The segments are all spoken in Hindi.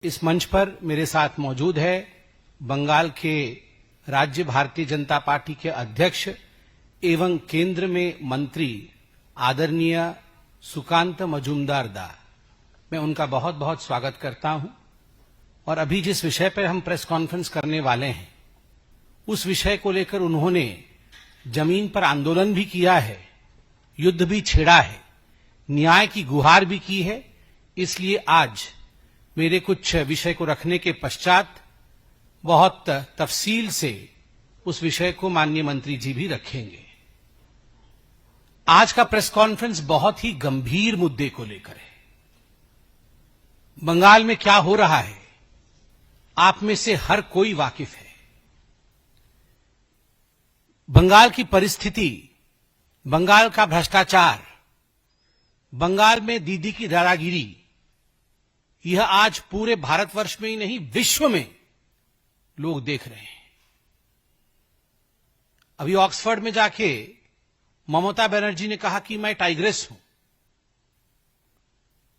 इस मंच पर मेरे साथ मौजूद है बंगाल के राज्य भारतीय जनता पार्टी के अध्यक्ष एवं केंद्र में मंत्री आदरणीय सुकांत मजूमदार दा। मैं उनका बहुत बहुत स्वागत करता हूं और अभी जिस विषय पर हम प्रेस कॉन्फ्रेंस करने वाले हैं उस विषय को लेकर उन्होंने जमीन पर आंदोलन भी किया है, युद्ध भी छेड़ा है, न्याय की गुहार भी की है। इसलिए आज मेरे कुछ विषय को रखने के पश्चात बहुत तफसील से उस विषय को माननीय मंत्री जी भी रखेंगे। आज का प्रेस कॉन्फ्रेंस बहुत ही गंभीर मुद्दे को लेकर है। बंगाल में क्या हो रहा है आप में से हर कोई वाकिफ है। बंगाल की परिस्थिति, बंगाल का भ्रष्टाचार, बंगाल में दीदी की दादागिरी, यह आज पूरे भारतवर्ष में ही नहीं विश्व में लोग देख रहे हैं। अभी ऑक्सफोर्ड में जाके ममता बनर्जी ने कहा कि मैं टाइग्रेस हूं।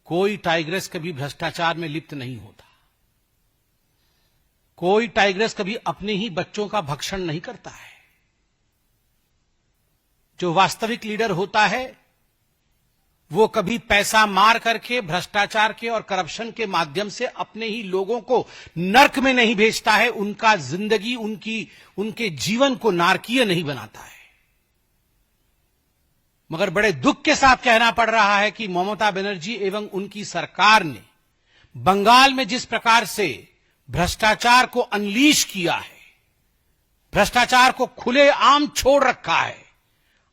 कोई टाइग्रेस कभी भ्रष्टाचार में लिप्त नहीं होता। कोई टाइग्रेस कभी अपने ही बच्चों का भक्षण नहीं करता है। जो वास्तविक लीडर होता है वो कभी पैसा मार करके भ्रष्टाचार के और करप्शन के माध्यम से अपने ही लोगों को नर्क में नहीं भेजता है, उनका जिंदगी, उनके जीवन को नारकीय नहीं बनाता है। मगर बड़े दुख के साथ कहना पड़ रहा है कि ममता बनर्जी एवं उनकी सरकार ने बंगाल में जिस प्रकार से भ्रष्टाचार को अनलीश किया है, भ्रष्टाचार को खुलेआम छोड़ रखा है,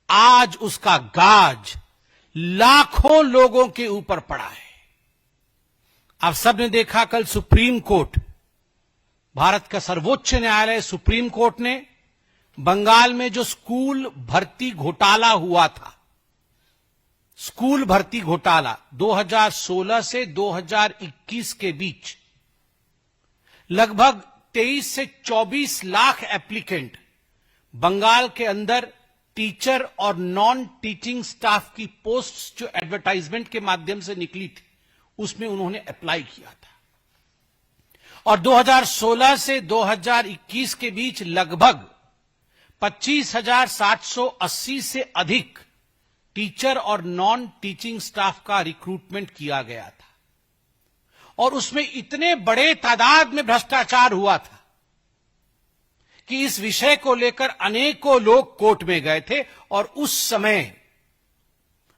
आज उसका गाज लाखों लोगों के ऊपर पड़ा है। आप सबने देखा कल सुप्रीम कोर्ट, भारत का सर्वोच्च न्यायालय सुप्रीम कोर्ट ने बंगाल में जो स्कूल भर्ती घोटाला हुआ था, स्कूल भर्ती घोटाला 2016 से 2021 के बीच लगभग 23 से 24 लाख एप्लीकेंट बंगाल के अंदर टीचर और नॉन टीचिंग स्टाफ की पोस्ट्स जो एडवर्टाइजमेंट के माध्यम से निकली थी उसमें उन्होंने अप्लाई किया था। और 2016 से 2021 के बीच लगभग 25,780 से अधिक टीचर और नॉन टीचिंग स्टाफ का रिक्रूटमेंट किया गया था। और उसमें इतने बड़े तादाद में भ्रष्टाचार हुआ था कि इस विषय को लेकर अनेकों लोग कोर्ट में गए थे और उस समय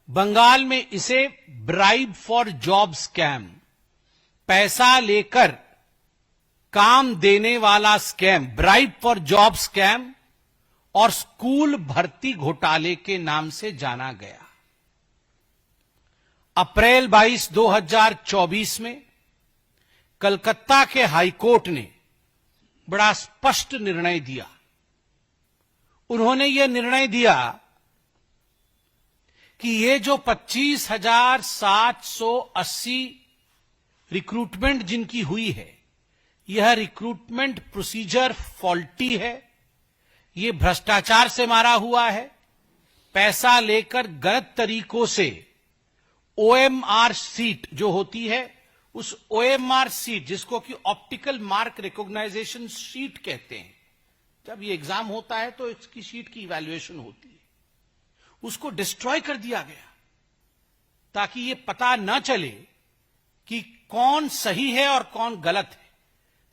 बंगाल में इसे ब्राइब फॉर जॉब स्कैम, पैसा लेकर काम देने वाला scam, bribe for job scam और स्कूल भर्ती घोटाले के नाम से जाना गया। अप्रैल 22, 2024 में कलकत्ता के हाईकोर्ट ने बड़ा स्पष्ट निर्णय दिया। उन्होंने यह निर्णय दिया कि ये जो 25,780 रिक्रूटमेंट जिनकी हुई है, यह रिक्रूटमेंट प्रोसीजर फॉल्टी है, ये भ्रष्टाचार से मारा हुआ है, पैसा लेकर गलत तरीकों से ओएमआर सीट जो होती है, उस ओएमआर सीट जिसको कि ऑप्टिकल मार्क रिकॉग्नाइजेशन शीट कहते हैं, जब ये एग्जाम होता है तो इसकी शीट की इवैल्यूएशन होती है, उसको डिस्ट्रॉय कर दिया गया ताकि ये पता न चले कि कौन सही है और कौन गलत है,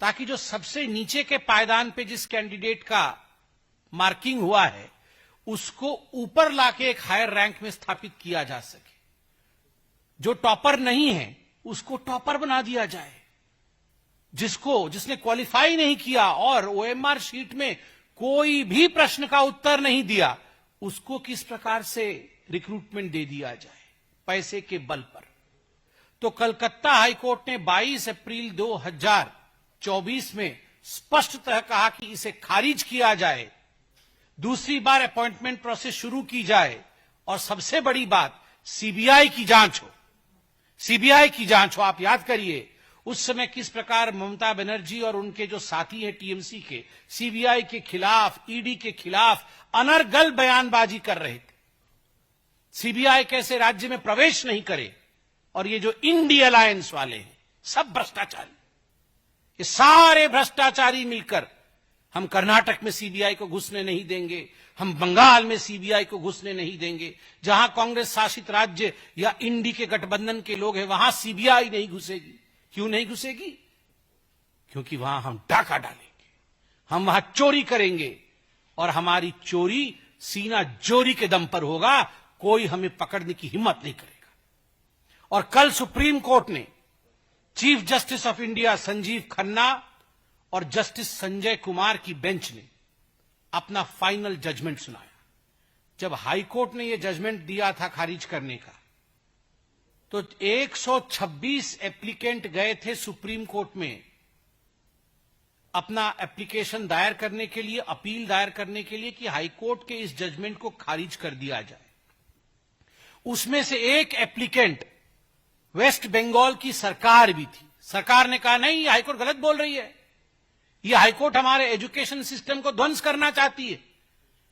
ताकि जो सबसे नीचे के पायदान पे जिस कैंडिडेट का मार्किंग हुआ है उसको ऊपर लाके एक हायर रैंक में स्थापित किया जा सके। जो टॉपर नहीं है उसको टॉपर बना दिया जाए, जिसने क्वालिफाई नहीं किया और ओएमआर शीट में कोई भी प्रश्न का उत्तर नहीं दिया उसको किस प्रकार से रिक्रूटमेंट दे दिया जाए पैसे के बल पर। तो कलकत्ता हाईकोर्ट ने 22 अप्रैल 2024 में स्पष्टतः कहा कि इसे खारिज किया जाए, दूसरी बार अपॉइंटमेंट प्रोसेस शुरू की जाए और सबसे बड़ी बात सीबीआई की जांच हो। सीबीआई की जांच हो। आप याद करिए उस समय किस प्रकार ममता बनर्जी और उनके जो साथी हैं टीएमसी के सीबीआई के खिलाफ, ईडी के खिलाफ अनर्गल बयानबाजी कर रहे थे। सीबीआई कैसे राज्य में प्रवेश नहीं करे और ये जो इंडी अलायंस वाले हैं सब भ्रष्टाचारी। ये सारे भ्रष्टाचारी मिलकर हम कर्नाटक में सीबीआई को घुसने नहीं देंगे, हम बंगाल में सीबीआई को घुसने नहीं देंगे, जहां कांग्रेस शासित राज्य या इंडी के गठबंधन के लोग हैं वहां सीबीआई नहीं घुसेगी। क्यों नहीं घुसेगी? क्योंकि वहां हम डाका डालेंगे, हम वहां चोरी करेंगे और हमारी चोरी सीना जोरी के दम पर होगा, कोई हमें पकड़ने की हिम्मत नहीं करेगा। और कल सुप्रीम कोर्ट ने chief justice of India Sanjeev Khanna और जस्टिस संजय कुमार की बेंच ने अपना फाइनल जजमेंट सुनाया। जब हाई कोर्ट ने यह जजमेंट दिया था खारिज करने का, तो 126 एप्लीकेंट गए थे सुप्रीम कोर्ट में अपना एप्लीकेशन दायर करने के लिए, अपील दायर करने के लिए कि हाई कोर्ट के इस जजमेंट को खारिज कर दिया जाए। उसमें से एक एप्लीकेंट वेस्ट बंगाल की सरकार भी थी। सरकार ने कहा नहीं, ये हाईकोर्ट गलत बोल रही है, ये हाईकोर्ट हमारे एजुकेशन सिस्टम को ध्वंस करना चाहती है,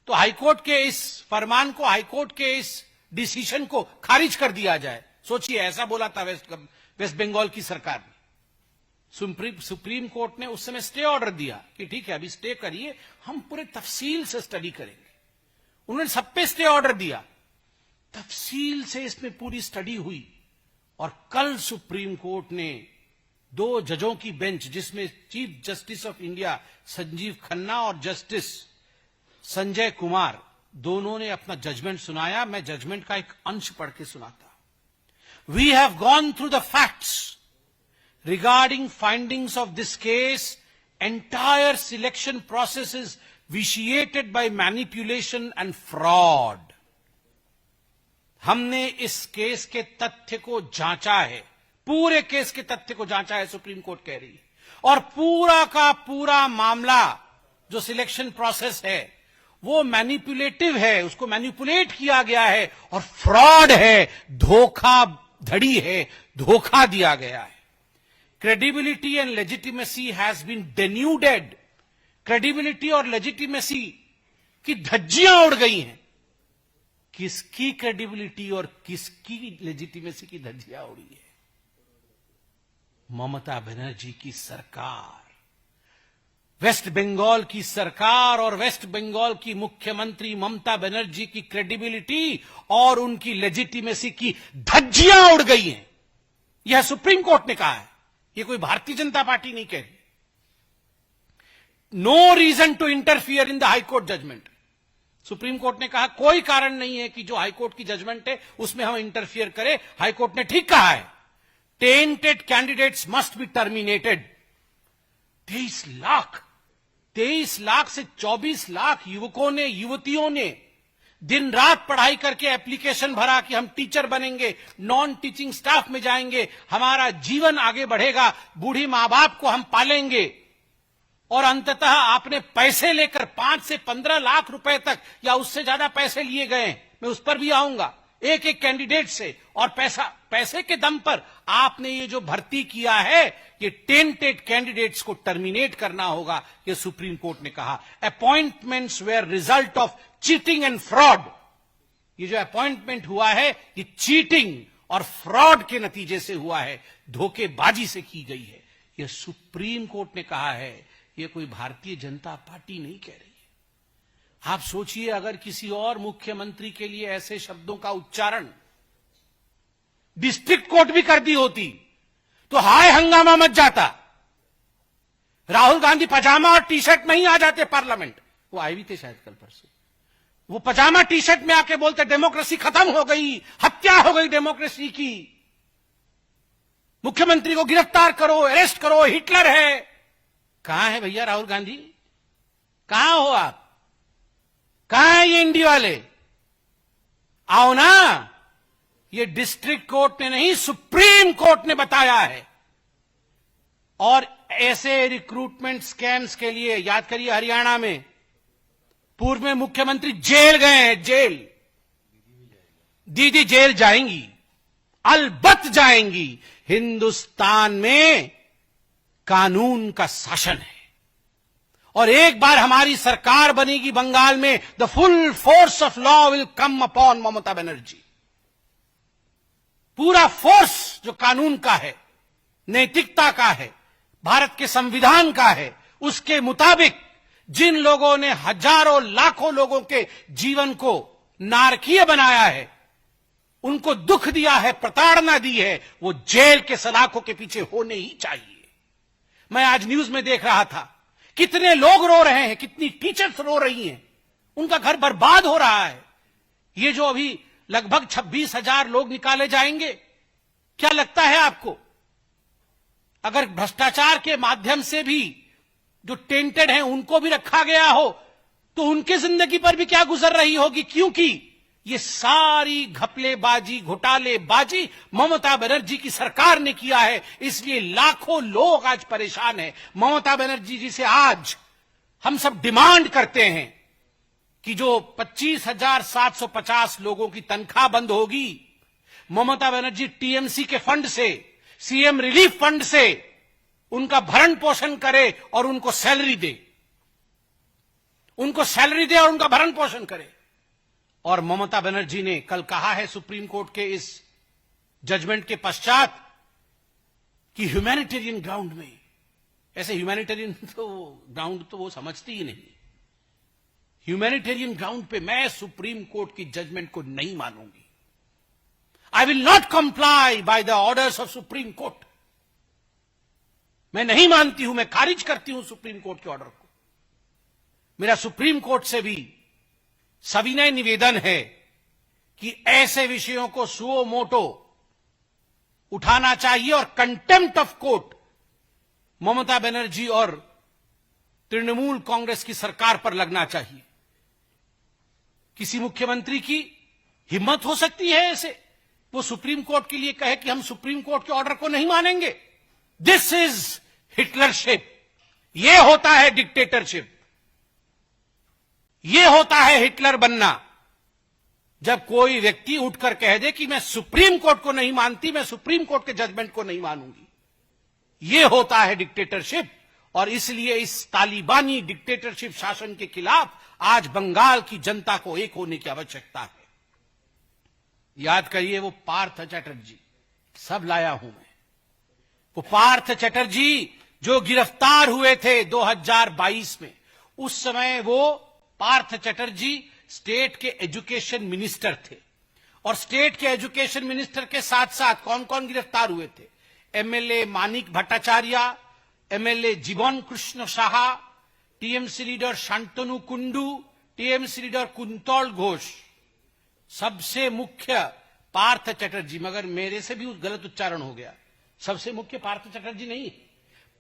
तो हाईकोर्ट के इस फरमान को, हाईकोर्ट के इस डिसीजन को खारिज कर दिया जाए। सोचिए, ऐसा बोला था वेस्ट बंगाल की सरकार ने। सुप्रीम कोर्ट ने उस समय स्टे ऑर्डर दिया कि ठीक है, अभी स्टे करिए, हम पूरे तफसील से स्टडी करेंगे। उन्होंने सब पे स्टे ऑर्डर दिया, तफसील से इसमें पूरी स्टडी हुई और कल सुप्रीम कोर्ट ने 2 जजों की बेंच, जिसमें chief justice of India Sanjeev Khanna और जस्टिस संजय कुमार, दोनों ने अपना जजमेंट सुनाया। मैं जजमेंट का एक अंश पढ़ के सुनाता। We have gone through the facts regarding findings of this case. Entire selection process is vitiated by manipulation and fraud. हमने इस केस के तथ्य को जांचा है, पूरे केस के तथ्य को जांचा है, सुप्रीम कोर्ट कह रही है, और पूरा का पूरा मामला जो सिलेक्शन प्रोसेस है वो मैनिपुलेटिव है, उसको मैनिपुलेट किया गया है और फ्रॉड है, धोखाधड़ी है, धोखा दिया गया है। Credibility and legitimacy has been denuded. Credibility और legitimacy की धज्जियां उड़ गई हैं। किसकी credibility और किसकी legitimacy की धज्जियां उड़ी है? ममता बनर्जी की सरकार, वेस्ट बंगाल की सरकार और वेस्ट बंगाल की मुख्यमंत्री ममता बनर्जी की credibility और उनकी legitimacy की धज्जियां उड़ गई हैं। यह सुप्रीम कोर्ट ने कहा है, ये कोई भारतीय जनता पार्टी नहीं कह रही। No reason to interfere in the high court judgment. Supreme court ने कहा कोई कारण नहीं है कि जो हाईकोर्ट की जजमेंट है उसमें हम इंटरफियर करें। हाईकोर्ट ने ठीक कहा है, tainted candidates must be terminated. 23 lakh से 24 लाख युवकों ने, युवतियों ने दिन रात पढ़ाई करके एप्लीकेशन भरा कि हम टीचर बनेंगे, नॉन टीचिंग स्टाफ में जाएंगे, हमारा जीवन आगे बढ़ेगा, बूढ़ी मां बाप को हम पालेंगे। और अंततः आपने पैसे लेकर 5 से 15 लाख रुपए तक या उससे ज्यादा पैसे लिए गए, मैं उस पर भी आऊंगा, एक एक कैंडिडेट से, और पैसे के दम पर आपने ये जो भर्ती किया है, ये टेंटेड कैंडिडेट्स को टर्मिनेट करना होगा, ये सुप्रीम कोर्ट ने कहा। Appointments were result of cheating and fraud. ये जो अपॉइंटमेंट हुआ है ये चीटिंग और फ्रॉड के नतीजे से हुआ है, धोखेबाजी से की गई है। ये सुप्रीम कोर्ट ने कहा है, ये कोई भारतीय जनता पार्टी नहीं कह रही है। आप सोचिए, अगर किसी और मुख्यमंत्री के लिए ऐसे शब्दों का उच्चारण डिस्ट्रिक्ट कोर्ट भी कर दी होती तो हाय हंगामा मच जाता। राहुल गांधी पजामा और टी शर्ट में ही आ जाते पार्लियामेंट। वो आए भी थे शायद कल परसों। वो पजामा टी शर्ट में आके बोलते डेमोक्रेसी खत्म हो गई, हत्या हो गई डेमोक्रेसी की, मुख्यमंत्री को गिरफ्तार करो, अरेस्ट करो, हिटलर है। कहां है भैया राहुल गांधी? कहां हो आप? कहां है ये इंडी वाले? आओ ना। ये डिस्ट्रिक्ट कोर्ट ने नहीं, सुप्रीम कोर्ट ने बताया है। और ऐसे रिक्रूटमेंट स्कैम्स के लिए याद करिए, हरियाणा में पूर्व में मुख्यमंत्री जेल गए हैं, जेल। दीदी जेल जाएंगी, अलबत्त जाएंगी। हिंदुस्तान में कानून का शासन है और एक बार हमारी सरकार बनेगी बंगाल में, the full force of law will come upon Mamata Banerjee. पूरा फोर्स जो कानून का है, नैतिकता का है, भारत के संविधान का है, उसके मुताबिक जिन लोगों ने हजारों लाखों लोगों के जीवन को नारकीय बनाया है, उनको दुख दिया है, प्रताड़ना दी है, वो जेल के सलाखों के पीछे होने ही चाहिए। मैं आज न्यूज में देख रहा था, कितने लोग रो रहे हैं, कितनी टीचर्स रो रही हैं, उनका घर बर्बाद हो रहा है। ये जो अभी लगभग 26,000 लोग निकाले जाएंगे, क्या लगता है आपको, अगर भ्रष्टाचार के माध्यम से भी जो टेंटेड हैं उनको भी रखा गया हो, तो उनकी जिंदगी पर भी क्या गुजर रही होगी? क्योंकि ये सारी घपलेबाजी, घोटालेबाजी ममता बनर्जी की सरकार ने किया है, इसलिए लाखों लोग आज परेशान हैं। ममता बनर्जी जी से आज हम सब डिमांड करते हैं कि जो 25,750 लोगों की तनख्वाह बंद होगी, ममता बनर्जी टीएमसी के फंड से, सीएम रिलीफ फंड से उनका भरण पोषण करे और उनको सैलरी दे, उनको सैलरी दे और उनका भरण पोषण करे। और ममता बनर्जी ने कल कहा है सुप्रीम कोर्ट के इस जजमेंट के पश्चात कि ह्यूमैनिटेरियन ग्राउंड में, ऐसे ह्यूमैनिटेरियन तो ग्राउंड तो वो समझती ही नहीं, ह्यूमैनिटेरियन ग्राउंड पे मैं सुप्रीम कोर्ट की जजमेंट को नहीं मानूंगी। I will not comply by the orders of Supreme Court. मैं नहीं मानती हूं, मैं खारिज करती हूं सुप्रीम कोर्ट के ऑर्डर को। मेरा सुप्रीम कोर्ट से भी सविनय निवेदन है कि ऐसे विषयों को सुओ मोटो उठाना चाहिए और contempt of court Mamata Banerjee और तृणमूल कांग्रेस की सरकार पर लगना चाहिए। किसी मुख्यमंत्री की हिम्मत हो सकती है ऐसे, वो सुप्रीम कोर्ट के लिए कहे कि हम सुप्रीम कोर्ट के ऑर्डर को नहीं मानेंगे? दिस इज हिटलरशिप, ये होता है डिक्टेटरशिप, ये होता है हिटलर बनना। जब कोई व्यक्ति उठकर कह दे कि मैं सुप्रीम कोर्ट को नहीं मानती, मैं सुप्रीम कोर्ट के जजमेंट को नहीं मानूंगी, ये होता है डिक्टेटरशिप। और इसलिए इस तालिबानी डिक्टेटरशिप शासन के खिलाफ आज बंगाल की जनता को एक होने की आवश्यकता है। याद करिए, वो पार्थ चैटर्जी, सब लाया हूं मैं, वो पार्थ चैटर्जी जो गिरफ्तार हुए थे 2022 में, उस समय वो पार्थ चैटर्जी स्टेट के एजुकेशन मिनिस्टर थे। और स्टेट के एजुकेशन मिनिस्टर के साथ साथ कौन कौन गिरफ्तार हुए थे? एमएलए मानिक भट्टाचार्य, एमएलए जीवन Krishna Saha, TMC leader Shantanu Kundu, TMC leader quintal Ghosh, सबसे मुख्य पार्थ चैटर्जी। मगर मेरे से भी गलत उच्चारण हो गया, सबसे मुख्य पार्थ चैटर्जी नहीं,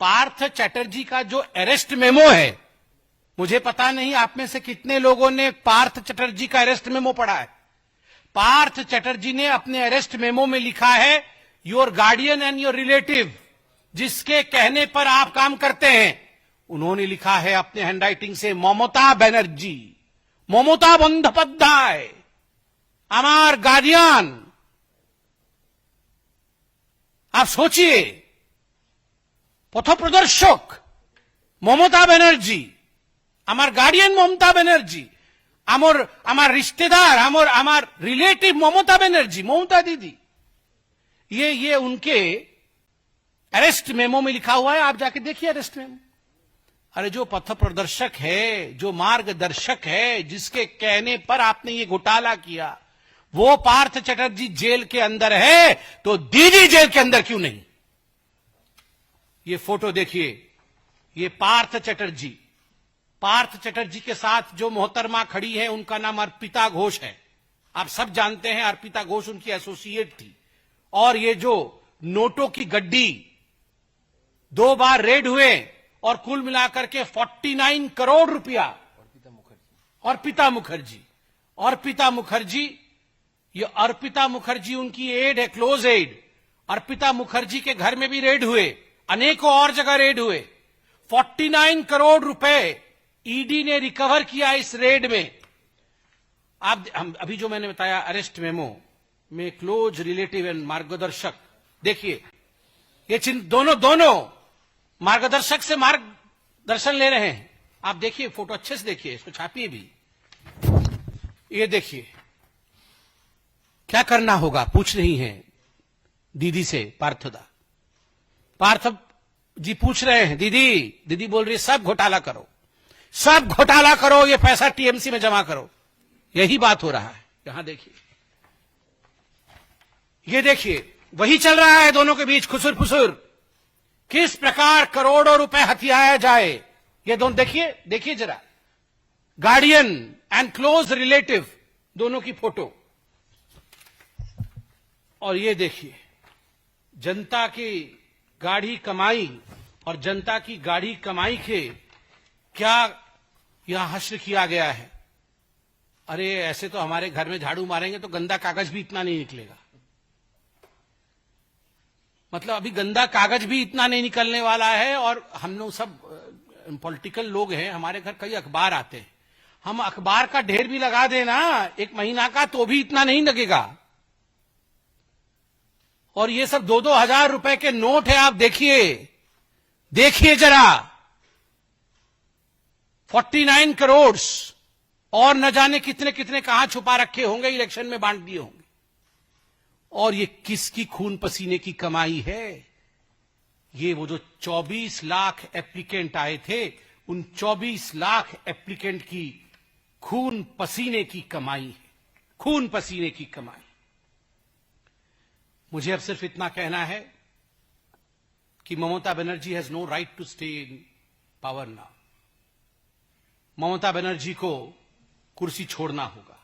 पार्थ चैटर्जी का जो अरेस्ट मेमो है, मुझे पता नहीं आप में से कितने लोगों ने पार्थ चैटर्जी का अरेस्ट मेमो पढ़ा है। पार्थ चैटर्जी ने अपने अरेस्ट मेमो में लिखा है, your guardian and your relative, जिसके कहने पर आप काम करते हैं, उन्होंने लिखा है अपने हैंडराइटिंग से ममता बनर्जी, ममता बंदोपाध्याय, हमार गार्डियन। आप सोचिए, पथप्रदर्शक ममता बनर्जी, আমার গার্ডিয়ান মমতা ব্যানার্জি, আমার रिश्तेदार, আমার रिलेटिव ममता बनर्जी, ममता दीदी, ये उनके अरेस्ट मेमो में लिखा हुआ है। आप जाके देखिए अरेस्ट मेमो। अरे जो पथ प्रदर्शक है, जो मार्गदर्शक है, जिसके कहने पर आपने ये घोटाला किया, वो पार्थ चैटर्जी जेल के अंदर है, तो दीदी जेल के अंदर क्यों नहीं? ये फोटो देखिए, ये पार्थ चैटर्जी, पार्थ चैटर्जी के साथ जो मोहतरमा खड़ी है उनका नाम अर्पिता घोष है। आप सब जानते हैं अर्पिता घोष उनकी एसोसिएट थी। और ये जो नोटों की गड्डी 2 बार रेड हुए और कुल मिलाकर के 49 करोड़ रुपया, अर्पिता मुखर्जी, ये अर्पिता मुखर्जी उनकी एड है, क्लोज एड। अर्पिता मुखर्जी के घर में भी रेड हुए, अनेकों और जगह रेड हुए। 49 करोड़ रुपए ईडी ने रिकवर किया इस रेड में। आप अभी जो मैंने बताया अरेस्ट मेमो में क्लोज रिलेटिव एंड मार्गदर्शक, देखिए ये दोनों मार्गदर्शक से मार्गदर्शन ले रहे हैं। आप देखिए फोटो अच्छे से देखिए, इसको छापिए भी। ये देखिए क्या करना होगा, पूछ रही हैं दीदी से पार्थ जी पूछ रहे हैं, दीदी बोल रही है सब घोटाला करो, सब घोटाला करो, ये पैसा टीएमसी में जमा करो। यही बात हो रहा है। यहां देखिए, ये देखिए, वही चल रहा है दोनों के बीच खुसुर फुसुर, किस प्रकार करोड़ों रुपए हथियाया जाए। ये दोनों देखिए जरा, गार्डियन एंड क्लोज रिलेटिव दोनों की फोटो, और ये देखिए जनता की गाढ़ी कमाई और जनता की गाढ़ी कमाई के क्या यहां हश्र किया गया है। अरे ऐसे तो हमारे घर में झाड़ू मारेंगे तो गंदा कागज भी इतना नहीं निकलेगा, मतलब अभी गंदा कागज भी इतना नहीं निकलने वाला है। और हम लोग सब पॉलिटिकल लोग हैं, हमारे घर कई अखबार आते हैं, हम अखबार का ढेर भी लगा देना 1 महीना का तो भी इतना नहीं लगेगा। और ये सब 2-2 हजार रुपए के नोट है, आप देखिए जरा, 49 करोड़, और न जाने कितने कितने कहां छुपा रखे होंगे, इलेक्शन में बांट दिए होंगे। और ये किसकी खून पसीने की कमाई है? ये वो जो 24 लाख एप्लीकेंट आए थे, उन 24 लाख एप्लीकेंट की खून पसीने की कमाई है, खून पसीने की कमाई। मुझे अब सिर्फ इतना कहना है कि Mamata Banerjee has no right to stay in power now. Mamata Banerjee को कुर्सी छोड़ना होगा,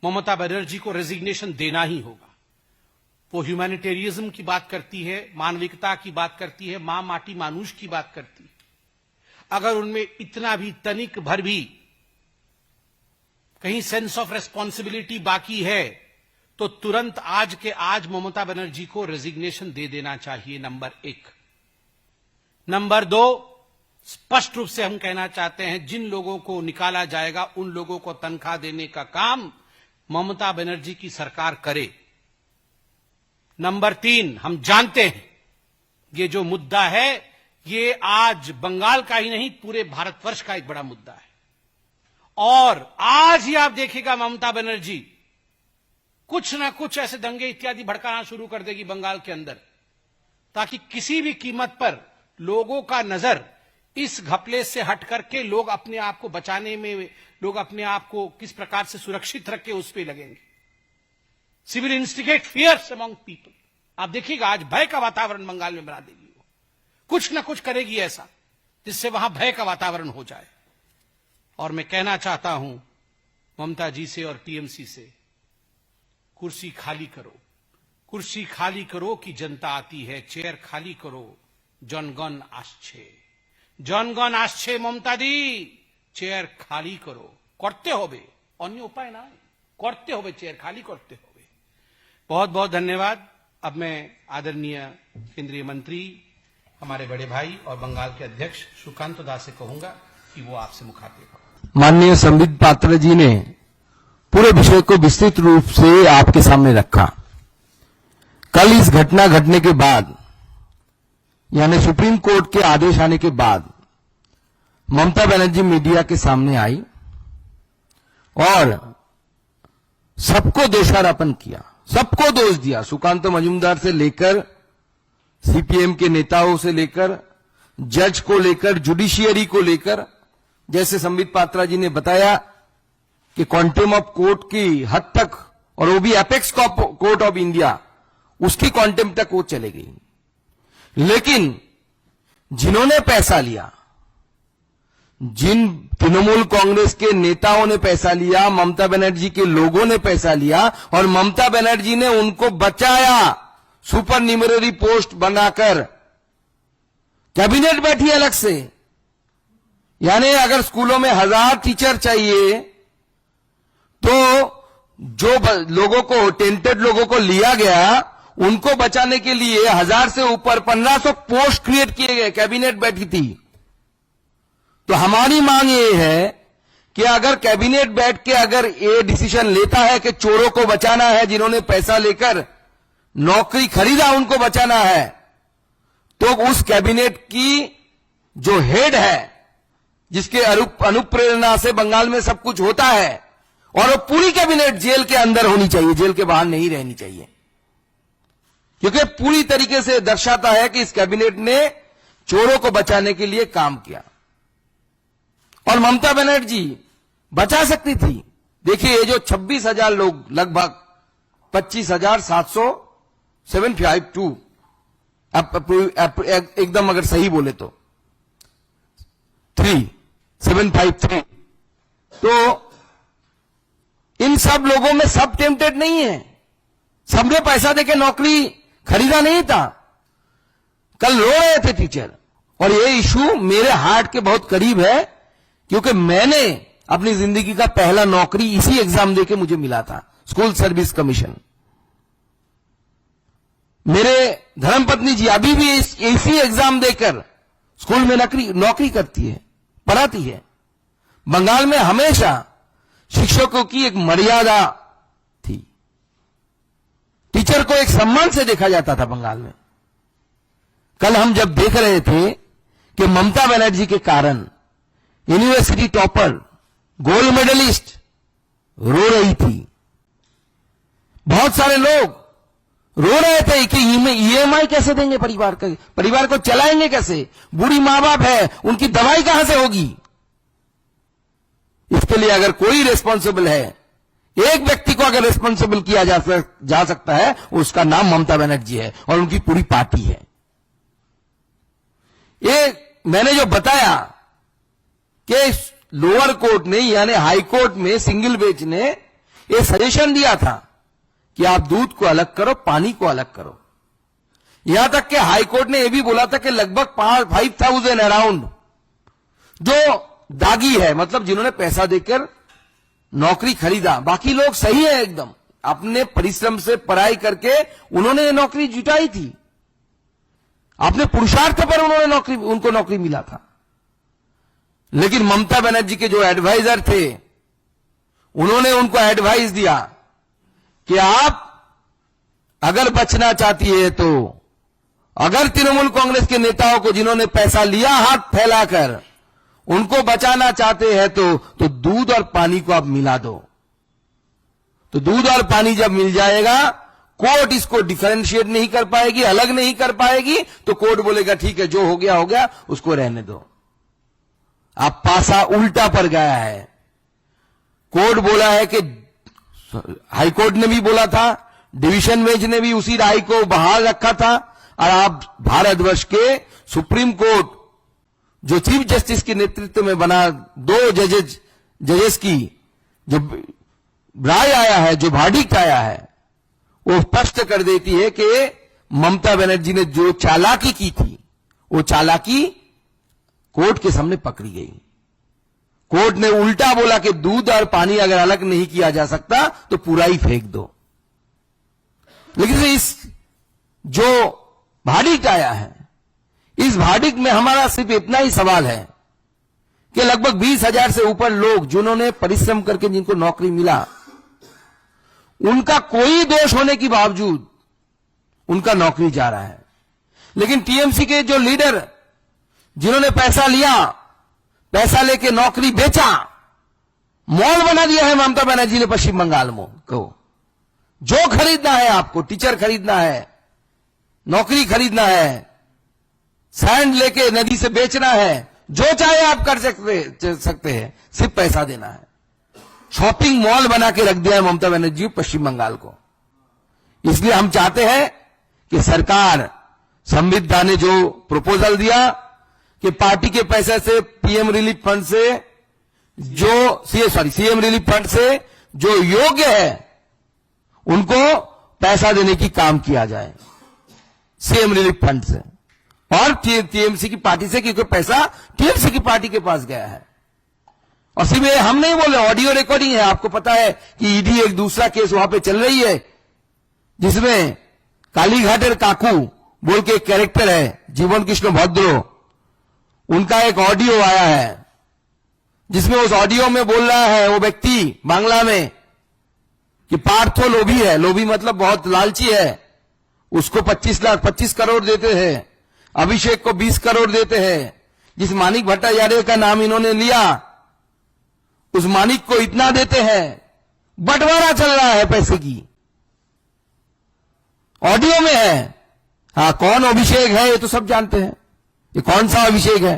ममता बनर्जी को रेजिग्नेशन देना ही होगा। वो ह्यूमैनिटेरियज्म की बात करती है, मानविकता की बात करती है, मां माटी मानुष की बात करती है। अगर उनमें इतना भी तनिक भर भी कहीं सेंस ऑफ रेस्पॉन्सिबिलिटी बाकी है तो तुरंत आज के आज ममता बनर्जी को रेजिग्नेशन दे देना चाहिए, नंबर 1। नंबर 2, स्पष्ट रूप से हम कहना चाहते हैं, जिन लोगों को निकाला जाएगा उन लोगों को तनख्वाह देने का काम ममता बनर्जी की सरकार करे। नंबर 3, हम जानते हैं ये जो मुद्दा है ये आज बंगाल का ही नहीं पूरे भारतवर्ष का एक बड़ा मुद्दा है। और आज ही आप देखिएगा ममता बनर्जी कुछ ना कुछ ऐसे दंगे इत्यादि भड़काना शुरू कर देगी बंगाल के अंदर, ताकि किसी भी कीमत पर लोगों का नजर इस घपले से हट करके लोग अपने आप को बचाने में, लोग अपने आप को किस प्रकार से सुरक्षित रख के उस पर लगेंगे। Civil instigate fierce among people. आप देखिएगा आज भय का वातावरण बंगाल में बना देगी, वो कुछ ना कुछ करेगी ऐसा जिससे वहां भय का वातावरण हो जाए। और मैं कहना चाहता हूं ममता जी से और टीएमसी से, कुर्सी खाली करो, कुर्सी खाली करो कि जनता आती है, चेयर खाली करो, जनगण आसछे, जनगण आसछे ममता दी, चेयर खाली करो, करते होबे, अन्य उपाय ना करते होबे, चेयर खाली करते होबे। बहुत बहुत धन्यवाद। अब मैं आदरणीय केंद्रीय मंत्री, हमारे बड़े भाई और बंगाल के अध्यक्ष सुकांत दास से कहूंगा कि वो आपसे मुखातिब हो। माननीय संबित पात्रा जी ने पूरे विषय को विस्तृत रूप से आपके सामने रखा। कल इस घटना घटने के बाद, यानी सुप्रीम कोर्ट के आदेश आने के बाद, ममता बनर्जी मीडिया के सामने आई और सबको दोषारोपण किया, सबको दोष दिया। सुकांत मजूमदार से लेकर सीपीएम के नेताओं से लेकर जज को लेकर जुडिशियरी को लेकर, जैसे संबित पात्रा जी ने बताया कि क्वांटम ऑफ कोर्ट की हद तक, और वो भी एपेक्स कोर्ट ऑफ इंडिया, उसकी क्वांटम तक वो चले गई। लेकिन जिन्होंने पैसा लिया, जिन तृणमूल कांग्रेस के नेताओं ने पैसा लिया, ममता बनर्जी के लोगों ने पैसा लिया और ममता बनर्जी ने उनको बचाया, सुपर न्यूमररी पोस्ट बनाकर कैबिनेट बैठी अलग से। यानी अगर स्कूलों में 1000 टीचर चाहिए तो जो लोगों को, टेंटेड लोगों को लिया गया, उनको बचाने के लिए 1000 से ऊपर 1500 पोस्ट क्रिएट किए गए, कैबिनेट बैठी थी। तो हमारी मांग ये है कि अगर कैबिनेट बैठ के अगर ये डिसीजन लेता है कि चोरों को बचाना है, जिन्होंने पैसा लेकर नौकरी खरीदा उनको बचाना है, तो उस कैबिनेट की जो हेड है, जिसके अनुप्रेरणा से बंगाल में सब कुछ होता है, और वो पूरी कैबिनेट जेल के अंदर होनी चाहिए, जेल के बाहर नहीं रहनी चाहिए। क्योंकि पूरी तरीके से दर्शाता है कि इस कैबिनेट ने चोरों को बचाने के लिए काम किया। और ममता बनर्जी बचा सकती थी। देखिए, ये जो 26,000 लोग, लगभग 25,752 एकदम अगर सही बोले तो 3753, तो इन सब लोगों में सब टेम्पटेड नहीं है। सबने पैसा देके नौकरी खरीदा नहीं था। कल रो रहे थे टीचर, और ये इशू मेरे हार्ट के बहुत करीब है, क्योंकि मैंने अपनी जिंदगी का पहला नौकरी इसी एग्जाम देके मुझे मिला था, स्कूल सर्विस कमीशन। मेरे धर्मपत्नी जी अभी भी इसी एग्जाम देकर स्कूल में नौकरी करती है, पढ़ाती है। बंगाल में हमेशा शिक्षकों की एक मर्यादा थी, टीचर को एक सम्मान से देखा जाता था बंगाल में। कल हम जब देख रहे थे कि ममता बनर्जी के कारण यूनिवर्सिटी टॉपर, गोल्ड मेडलिस्ट रो रही थी, बहुत सारे लोग रो रहे थे कि ईएमआई कैसे देंगे, परिवार को चलाएंगे कैसे, बूढ़ी मां बाप है, उनकी दवाई कहां से होगी। इसके लिए अगर कोई रिस्पॉन्सिबल है, एक व्यक्ति को अगर रिस्पॉन्सिबल किया जा सकता है, उसका नाम ममता बनर्जी है और उनकी पूरी पार्टी है। ये मैंने जो बताया कि लोअर कोर्ट ने यानी हाई कोर्ट में सिंगल बेंच ने ये सजेशन दिया था कि आप दूध को अलग करो, पानी को अलग करो। यहां तक कि हाई कोर्ट ने यह भी बोला था कि लगभग 5,000 अराउंड जो दागी है, मतलब जिन्होंने पैसा देकर नौकरी खरीदा, बाकी लोग सही है एकदम, अपने परिश्रम से पढ़ाई करके उन्होंने ये नौकरी जुटाई थी, अपने पुरुषार्थ पर उनको नौकरी मिला था। लेकिन ममता बनर्जी के जो एडवाइजर थे, उन्होंने उनको एडवाइस दिया कि आप अगर बचना चाहती है तो, अगर तृणमूल कांग्रेस के नेताओं को जिन्होंने पैसा लिया हाथ फैलाकर, उनको बचाना चाहते हैं तो दूध और पानी को आप मिला दो। तो दूध और पानी जब मिल जाएगा, कोर्ट इसको डिफरेंशिएट नहीं कर पाएगी, अलग नहीं कर पाएगी, तो कोर्ट बोलेगा ठीक है, जो हो गया उसको रहने दो। अब पासा उल्टा पड़ गया है। कोर्ट बोला है कि हाई कोर्ट ने भी बोला था, डिवीजन बेंच ने भी उसी राय को बहाल रखा था, और आप भारतवर्ष के सुप्रीम कोर्ट जो चीफ जस्टिस के नेतृत्व में बना, 2 जजेस की जो राय आया है, जो वर्डिक्ट आया है, वो स्पष्ट कर देती है कि ममता बनर्जी ने जो चालाकी की थी, वो चालाकी कोर्ट के सामने पकड़ी गई। कोर्ट ने उल्टा बोला कि दूध और पानी अगर अलग नहीं किया जा सकता तो पूरा ही फेंक दो। लेकिन इस जो वर्डिक्ट आया है, इस वर्डिक्ट में हमारा सिर्फ इतना ही सवाल है कि लगभग 20,000 से ऊपर लोग जिन्होंने परिश्रम करके जिनको नौकरी मिला, उनका कोई दोष होने के बावजूद उनका नौकरी जा रहा है। लेकिन टीएमसी के जो लीडर जिन्होंने पैसा लिया, पैसा लेके नौकरी बेचा, मॉल बना दिया है ममता बनर्जी ने पश्चिम बंगाल में को। जो खरीदना है आपको, टीचर खरीदना है, नौकरी खरीदना है, सैंड लेके नदी से बेचना है, जो चाहे आप कर सकते हैं, सिर्फ पैसा देना है। शॉपिंग मॉल बना के रख दिया है ममता बनर्जी पश्चिम बंगाल को। इसलिए हम चाहते हैं कि सरकार, संविधान ने जो प्रपोजल दिया कि पार्टी के पैसे से सीएम रिलीफ फंड से जो योग्य है उनको पैसा देने की काम किया जाए, सीएम रिलीफ फंड से और टीएमसी की पार्टी से, क्योंकि पैसा टीएमसी की पार्टी के पास गया है। और सिर्फ हम नहीं बोले, ऑडियो रिकॉर्डिंग है। आपको पता है कि ईडी एक दूसरा केस वहां पे चल रही है, जिसमें कालीघाटर काकू बोल के एक कैरेक्टर है, जीवन कृष्ण भद्रो, उनका एक ऑडियो आया है, जिसमें उस ऑडियो में बोल रहा है वो व्यक्ति बांग्ला में कि पार्थो लोभी है, लोभी मतलब बहुत लालची है, उसको 25 करोड़ देते हैं, अभिषेक को 20 करोड़ देते हैं। जिस मानिक भट्टाचार्य का नाम इन्होंने लिया, उस मानिक को इतना देते हैं, बंटवारा चल रहा है पैसे की। ऑडियो में है। हाँ, कौन अभिषेक है ये तो सब जानते हैं। ये कौन सा अभिषेक है?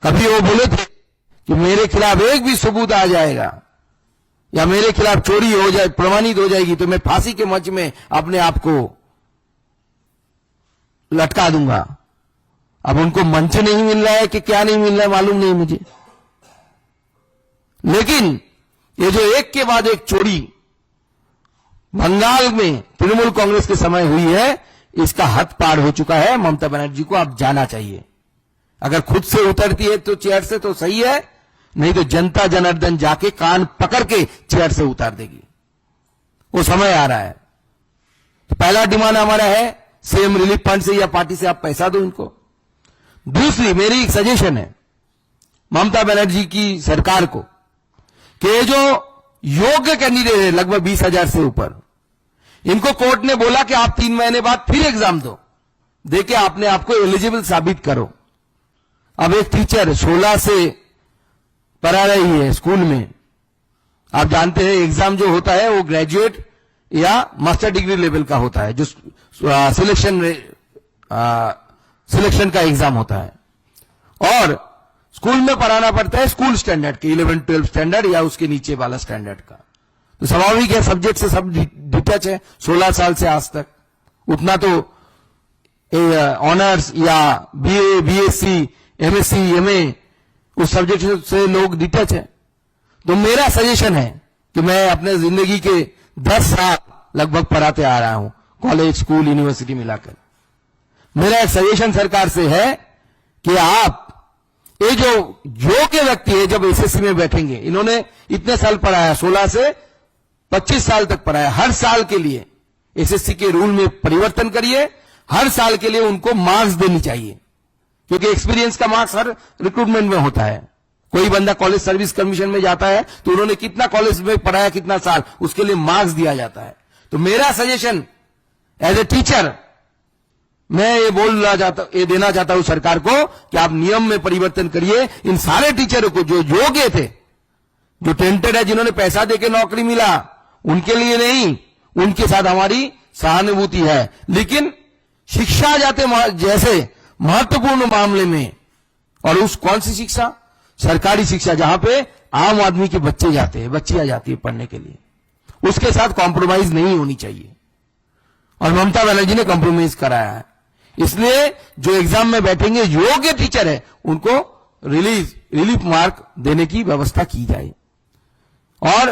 कभी वो बोले थे कि मेरे खिलाफ एक भी सबूत आ जाएगा या मेरे खिलाफ चोरी हो जाए, प्रमाणित हो जाएगी, तो मैं फांसी के मंच में अपने आप को लटका दूंगा। अब उनको मंच नहीं मिल रहा है कि क्या नहीं मिल रहा है मालूम नहीं मुझे, लेकिन ये जो एक के बाद एक चोरी बंगाल में तृणमूल कांग्रेस के समय हुई है, इसका हद पार हो चुका है। ममता बनर्जी को अब जाना चाहिए। अगर खुद से उतरती है तो चेयर से तो सही है, नहीं तो जनता जनार्दन जाके कान पकड़ के चेयर से उतार देगी। वो समय आ रहा है। तो पहला डिमांड हमारा है, सीएम रिलीफ फंड से या पार्टी से आप पैसा दो इनको। दूसरी मेरी एक सजेशन है ममता बनर्जी की सरकार को कि जो योग्य कैंडिडेट है लगभग 20,000 से ऊपर, इनको कोर्ट ने बोला कि आप 3 महीने बाद फिर एग्जाम दो, देके आपने आपको एलिजिबल साबित करो। अब एक टीचर 16 से पढ़ा रही है स्कूल में, आप जानते हैं एग्जाम जो होता है वो ग्रेजुएट या मास्टर डिग्री लेवल का होता है, जो सिलेक्शन का एग्जाम होता है, और स्कूल में पढ़ाना पड़ता है स्कूल स्टैंडर्ड के 11-12 स्टैंडर्ड या उसके नीचे वाला स्टैंडर्ड का। तो स्वाभाविक है सब्जेक्ट से सब डिटैच है 16 साल से आज तक। उतना तो ऑनर्स या बीए, बीएससी, एमएससी, एमए उस सब्जेक्ट से लोग डिटैच है। तो मेरा सजेशन है कि मैं अपने जिंदगी के 10 साल लगभग पढ़ाते आ रहा हूं, कॉलेज, स्कूल, यूनिवर्सिटी मिलाकर। मेरा एक सजेशन सरकार से है कि आप ये जो योग्य व्यक्ति है जब एसएससी में बैठेंगे, इन्होंने इतने साल पढ़ाया, 16 से 25 साल तक पढ़ाया, हर साल के लिए एसएससी के रूल में परिवर्तन करिए, हर साल के लिए उनको मार्क्स देनी चाहिए, क्योंकि एक्सपीरियंस का मार्क्स हर रिक्रूटमेंट में होता है। कोई बंदा कॉलेज सर्विस कमीशन में जाता है तो उन्होंने कितना कॉलेज में पढ़ाया, कितना साल, उसके लिए मार्क्स दिया जाता है। तो मेरा सजेशन एज ए टीचर मैं ये देना चाहता हूं सरकार को कि आप नियम में परिवर्तन करिए। इन सारे टीचरों को जो योग्य थे, जो टेंटेड है, जिन्होंने पैसा देके नौकरी मिला, उनके लिए नहीं, उनके साथ हमारी सहानुभूति है, लेकिन शिक्षा जैसे महत्वपूर्ण मामले में, और उस कौन सी शिक्षा, सरकारी शिक्षा जहां पे आम आदमी के बच्चे जाते हैं, बच्चियां जाती है पढ़ने के लिए, उसके साथ कॉम्प्रोमाइज नहीं होनी चाहिए। और ममता बनर्जी ने कॉम्प्रोमाइज कराया है। इसलिए जो एग्जाम में बैठेंगे योग्य टीचर है, उनको रिलीफ मार्क देने की व्यवस्था की जाए। और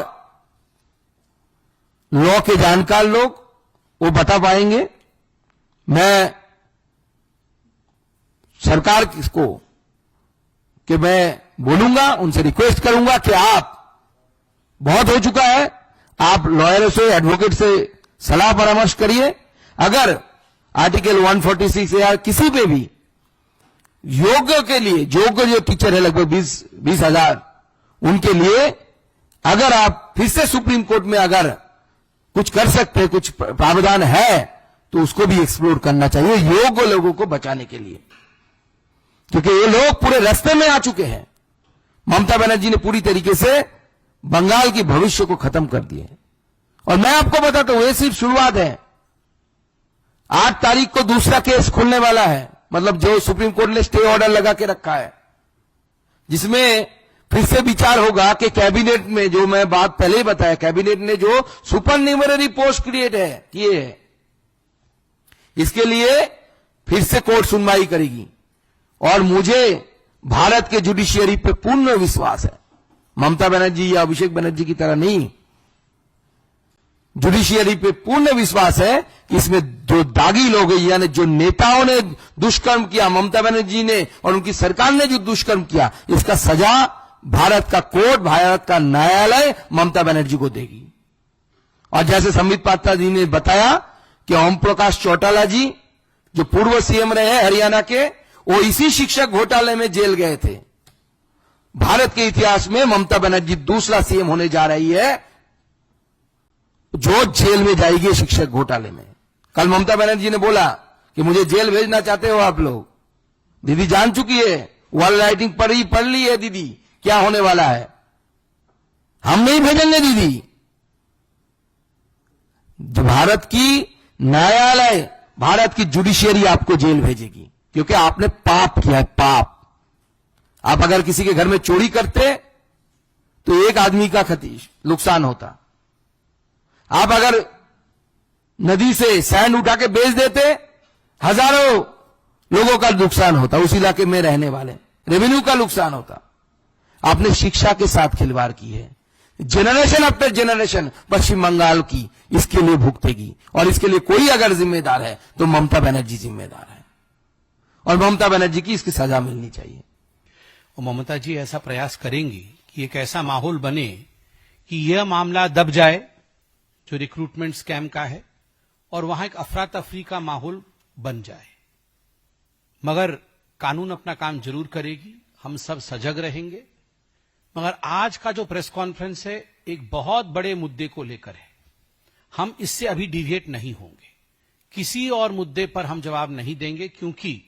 लॉ के जानकार लोग वो बता पाएंगे। मैं सरकार को कि मैं बोलूंगा, उनसे रिक्वेस्ट करूंगा कि आप, बहुत हो चुका है, आप लॉयरों से, एडवोकेट से सलाह परामर्श करिए। अगर आर्टिकल 146 या किसी पे भी योग्य के लिए, योग्य जो टीचर है लगभग 20,000, उनके लिए अगर आप फिर से सुप्रीम कोर्ट में अगर कुछ कर सकते हैं, कुछ प्रावधान है, तो उसको भी एक्सप्लोर करना चाहिए योग्य लोगों को बचाने के लिए, क्योंकि ये लोग पूरे रास्ते में आ चुके हैं। ममता बनर्जी ने पूरी तरीके से बंगाल की भविष्य को खत्म कर दिया है। और मैं आपको बताता हूं, ये सिर्फ शुरुआत है। 8 तारीख को दूसरा केस खुलने वाला है, मतलब जो सुप्रीम कोर्ट ने स्टे ऑर्डर लगा के रखा है, जिसमें फिर से विचार होगा कि कैबिनेट में, जो मैं बात पहले ही बताया, कैबिनेट ने जो सुपर न्यूमररी पोस्ट क्रिएट किए हैं, इसके लिए फिर से कोर्ट सुनवाई करेगी। और मुझे भारत के जुडिशियरी पे पूर्ण विश्वास है, ममता बनर्जी या अभिषेक बनर्जी की तरह नहीं, जुडिशियरी पे पूर्ण विश्वास है कि इसमें जो दागी लोग हैं, यानी जो नेताओं ने दुष्कर्म किया, ममता बनर्जी ने और उनकी सरकार ने जो दुष्कर्म किया, इसका सजा भारत का कोर्ट, भारत का न्यायालय ममता बनर्जी को देगी। और जैसे संबित पात्रा जी ने बताया कि ओम प्रकाश चौटाला जी, जो पूर्व सीएम रहे हैं हरियाणा के, वो इसी शिक्षक घोटाले में जेल गए थे। भारत के इतिहास में ममता बनर्जी दूसरा सीएम होने जा रही है जो जेल में जाएगी शिक्षक घोटाले में। कल ममता बनर्जी ने बोला कि मुझे जेल भेजना चाहते हो आप लोग। दीदी जान चुकी है, वॉल राइटिंग पढ़ ली है दीदी क्या होने वाला है। हम नहीं भेजेंगे दीदी, जो भारत की न्यायालय, भारत की जुडिशियरी आपको जेल भेजेगी, क्योंकि आपने पाप किया है, पाप। आप अगर किसी के घर में चोरी करते तो एक आदमी का नुकसान होता। आप अगर नदी से सैंड उठा के बेच देते, हजारों लोगों का नुकसान होता, उस इलाके में रहने वाले रेवेन्यू का नुकसान होता। आपने शिक्षा के साथ खिलवाड़ की है। जनरेशन आफ्टर जनरेशन पश्चिम बंगाल की इसके लिए भुगतेगी, और इसके लिए कोई अगर जिम्मेदार है तो ममता बनर्जी जिम्मेदार है, और ममता बनर्जी की इसकी सजा मिलनी चाहिए। और ममता जी ऐसा प्रयास करेंगी कि एक ऐसा माहौल बने कि यह मामला दब जाए जो रिक्रूटमेंट स्कैम का है, और वहां एक अफरा तफरी का माहौल बन जाए। मगर कानून अपना काम जरूर करेगी, हम सब सजग रहेंगे। मगर आज का जो प्रेस कॉन्फ्रेंस है एक बहुत बड़े मुद्दे को लेकर है। हम इससे अभी डिविएट नहीं होंगे, किसी और मुद्दे पर हम जवाब नहीं देंगे, क्योंकि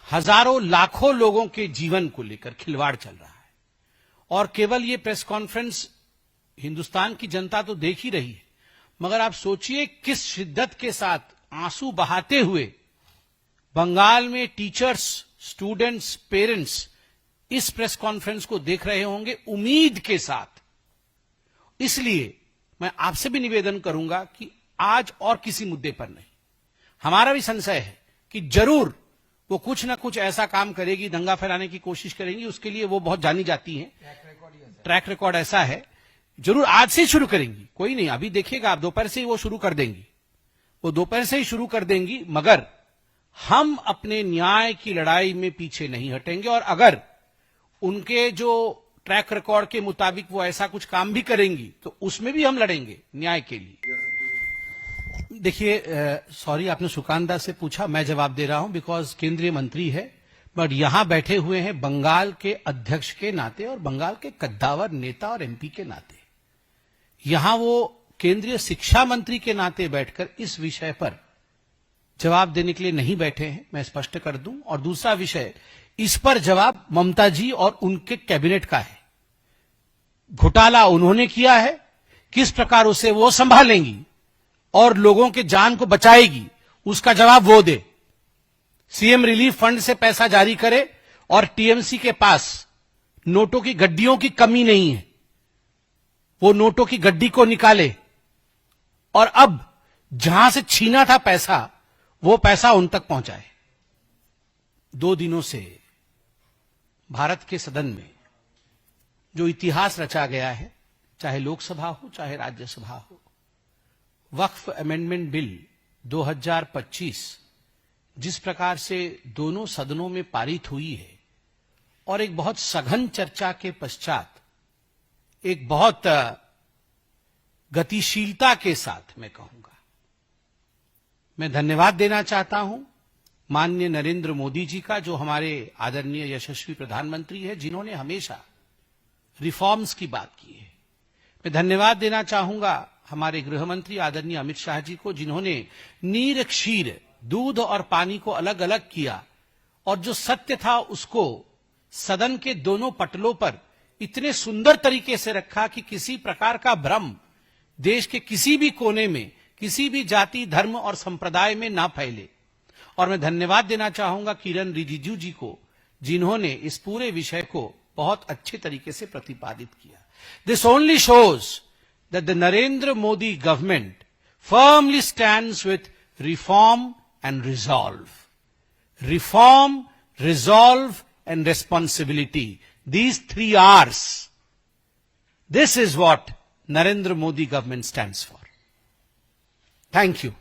हजारों लाखों लोगों के जीवन को लेकर खिलवाड़ चल रहा है। और केवल ये प्रेस कॉन्फ्रेंस हिंदुस्तान की जनता तो देख ही रही है, मगर आप सोचिए किस शिद्दत के साथ आंसू बहाते हुए बंगाल में टीचर्स, स्टूडेंट्स, पेरेंट्स इस प्रेस कॉन्फ्रेंस को देख रहे होंगे उम्मीद के साथ। इसलिए मैं आपसे भी निवेदन करूंगा कि आज और किसी मुद्दे पर नहीं, हमारा भी संशय है कि जरूर वो कुछ ना कुछ ऐसा काम करेगी, दंगा फैलाने की कोशिश करेंगी। उसके लिए वो बहुत जानी जाती हैं, ट्रैक रिकॉर्ड ऐसा है। जरूर आज से शुरू करेंगी, कोई नहीं, अभी देखिएगा आप, दोपहर से ही वो शुरू कर देंगी, वो दोपहर से ही शुरू कर देंगी। मगर हम अपने न्याय की लड़ाई में पीछे नहीं हटेंगे, और अगर उनके जो ट्रैक रिकॉर्ड के मुताबिक वो ऐसा कुछ काम भी करेंगी तो उसमें भी हम लड़ेंगे न्याय के लिए। देखिए, सॉरी, आपने सुकांत दास से पूछा, मैं जवाब दे रहा हूं, बिकॉज केंद्रीय मंत्री है, बट यहां बैठे हुए हैं बंगाल के अध्यक्ष के नाते और बंगाल के कद्दावर नेता और एमपी के नाते। यहां वो केंद्रीय शिक्षा मंत्री के नाते बैठकर इस विषय पर जवाब देने के लिए नहीं बैठे हैं, मैं स्पष्ट कर दूं। और दूसरा विषय, इस पर जवाब ममता जी और उनके कैबिनेट का है। घोटाला उन्होंने किया है, किस प्रकार उसे वो संभालेंगी और लोगों के जान को बचाएगी, उसका जवाब वो दे। सीएम रिलीफ फंड से पैसा जारी करे, और टीएमसी के पास नोटों की गड्डियों की कमी नहीं है, वो नोटों की गड्डी को निकाले, और अब जहां से छीना था पैसा, वो पैसा उन तक पहुंचाए। 2 दिनों से भारत के सदन में जो इतिहास रचा गया है, चाहे लोकसभा हो चाहे राज्यसभा हो, वक्फ अमेंडमेंट बिल 2025 जिस प्रकार से दोनों सदनों में पारित हुई है, और एक बहुत सघन चर्चा के पश्चात, एक बहुत गतिशीलता के साथ, मैं कहूंगा, मैं धन्यवाद देना चाहता हूं माननीय नरेंद्र मोदी जी का, जो हमारे आदरणीय यशस्वी प्रधानमंत्री है, जिन्होंने हमेशा रिफॉर्म्स की बात की है। मैं धन्यवाद देना चाहूंगा हमारे गृह मंत्री आदरणीय अमित शाह जी को, जिन्होंने नीर क्षीर, दूध और पानी को अलग अलग किया, और जो सत्य था उसको सदन के दोनों पटलों पर इतने सुंदर तरीके से रखा कि किसी प्रकार का भ्रम देश के किसी भी कोने में, किसी भी जाति, धर्म और संप्रदाय में ना फैले। और मैं धन्यवाद देना चाहूंगा किरण रिजिजू जी को, जिन्होंने इस पूरे विषय को बहुत अच्छे तरीके से प्रतिपादित किया। This only shows that the Narendra Modi government firmly stands with reform and resolve. Reform, resolve and responsibility, these 3 R's. This is what Narendra Modi government stands for. Thank you.